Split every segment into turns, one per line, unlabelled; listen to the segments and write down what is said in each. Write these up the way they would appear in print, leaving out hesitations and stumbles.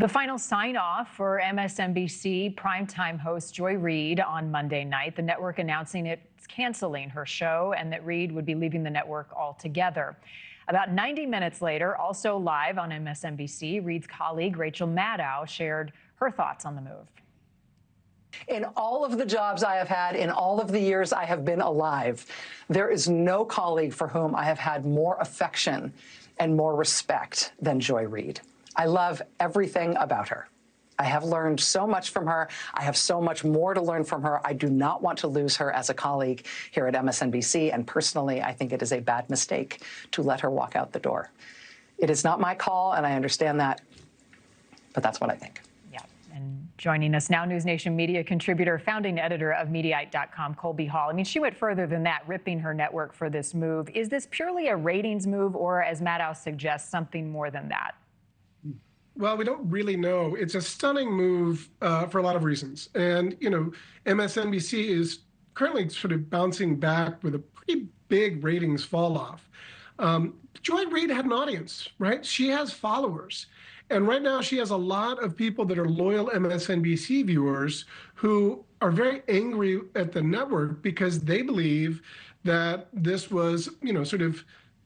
The final sign-off for MSNBC primetime host Joy Reid on Monday night, the network announcing it's canceling her show and that Reid would be leaving the network altogether. About 90 minutes later, also live on MSNBC, Reid's colleague Rachel Maddow shared her thoughts on the move.
In all of the jobs I have had, in all of the years I have been alive, there is no colleague for whom I have had more affection and more respect than Joy Reid. I love everything about her. I have learned so much from her. I have so much more to learn from her. I do not want to lose her as a colleague here at MSNBC. And personally, I think it is a bad mistake to let her walk out the door. It is not my call, and I understand that, but that's what I think.
Yeah. And joining us now, NewsNation media contributor, founding editor of Mediaite.com, Colby Hall. I mean, she went further than that, ripping her network for this move. Is this purely a ratings move, or, as Maddow suggests, something more than that?
Well, we don't really know. It's a stunning move for a lot of reasons. And, you know, MSNBC is currently sort of bouncing back with a pretty big ratings fall off. Joy Reid had an audience, right? She has followers. And right now she has a lot of people that are loyal MSNBC viewers who are very angry at the network because they believe that this was, you know, sort of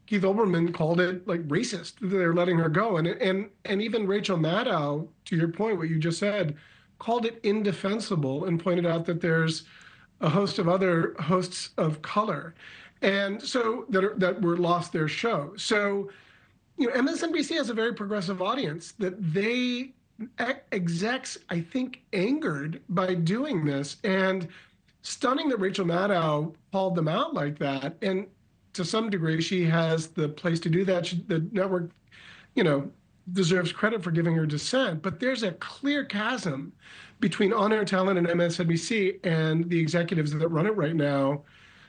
Keith Olbermann called it like racist. They're letting her go. And even Rachel Maddow, to your point, what you just said, called it indefensible and pointed out that there's a host of other hosts of color and so that were lost their show. So, you know, MSNBC has a very progressive audience that they execs, I think, angered by doing this, and stunning that Rachel Maddow called them out like that. And to some degree, she has the place to do that. The network, you know, deserves credit for giving her dissent. But there's a clear chasm between on-air talent and MSNBC and the executives that run it right now.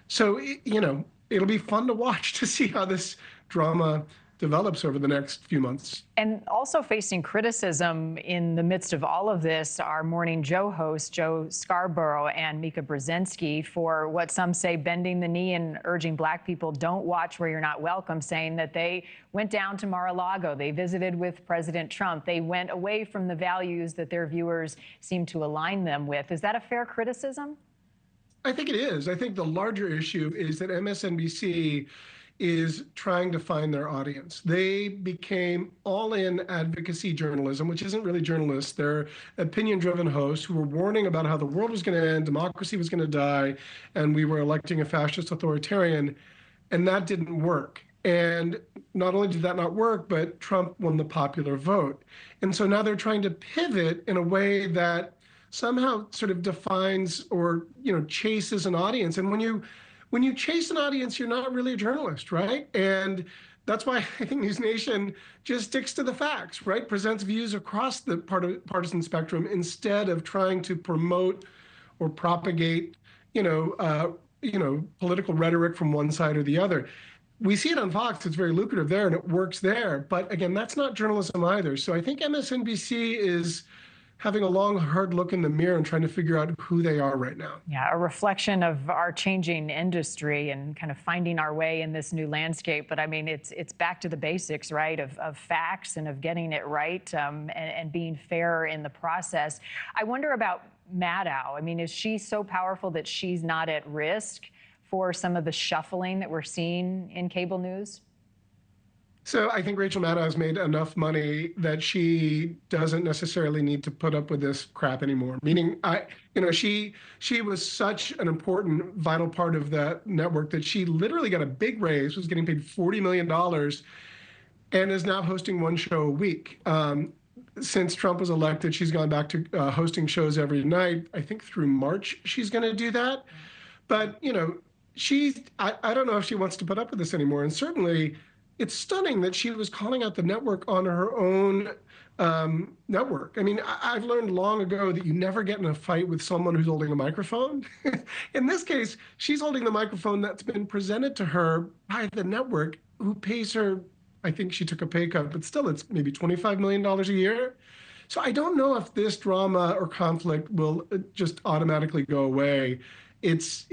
So, you know, it'll be fun to watch to see how this drama develops over the next few months.
And also facing criticism in the midst of all of this are Morning Joe hosts Joe Scarborough and Mika Brzezinski for what some say bending the knee and urging black people don't watch where you're not welcome, saying that they went down to Mar-a-Lago, they visited with President Trump, they went away from the values that their viewers seem to align them with. Is that a fair criticism?
I think it is. I think the larger issue is that MSNBC is trying to find their audience. They became all-in advocacy journalism, which isn't really journalists. They're opinion-driven hosts who were warning about how the world was going to end, democracy was going to die, and we were electing a fascist authoritarian, and that didn't work. And not only did that not work, but Trump won the popular vote. And so now they're trying to pivot in a way that somehow sort of defines or, you know, chases an audience. And when you chase an audience, you're not really a journalist, right? And that's why I think NewsNation just sticks to the facts, right? Presents views across the partisan spectrum instead of trying to promote or propagate, political rhetoric from one side or the other. We see it on Fox, it's very lucrative there and it works there. But again, that's not journalism either. So I think MSNBC is having a long, hard look in the mirror and trying to figure out who they are right now.
Yeah, a reflection of our changing industry and kind of finding our way in this new landscape. But I mean, it's back to the basics, right, of facts and of getting it right and being fair in the process. I wonder about Maddow. I mean, is she so powerful that she's not at risk for some of the shuffling that we're seeing in cable news?
So I think Rachel Maddow has made enough money that she doesn't necessarily need to put up with this crap anymore. Meaning, she was such an important, vital part of that network that she literally got a big raise, was getting paid $40 million, and is now hosting one show a week. Since Trump was elected, she's gone back to hosting shows every night. I think through March she's going to do that. But, you know, I don't know if she wants to put up with this anymore. And certainly, it's stunning that she was calling out the network on her own network. I mean, I've learned long ago that you never get in a fight with someone who's holding a microphone. In this case, she's holding the microphone that's been presented to her by the network, who pays her, I think she took a pay cut, but still it's maybe $25 million a year. So I don't know if this drama or conflict will just automatically go away. It's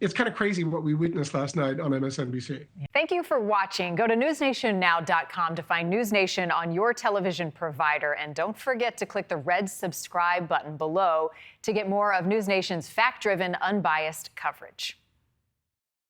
it's kind of crazy what we witnessed last night on MSNBC.
Thank you for watching. Go to newsnationnow.com to find NewsNation on your television provider. And don't forget to click the red subscribe button below to get more of NewsNation's fact-driven, unbiased coverage.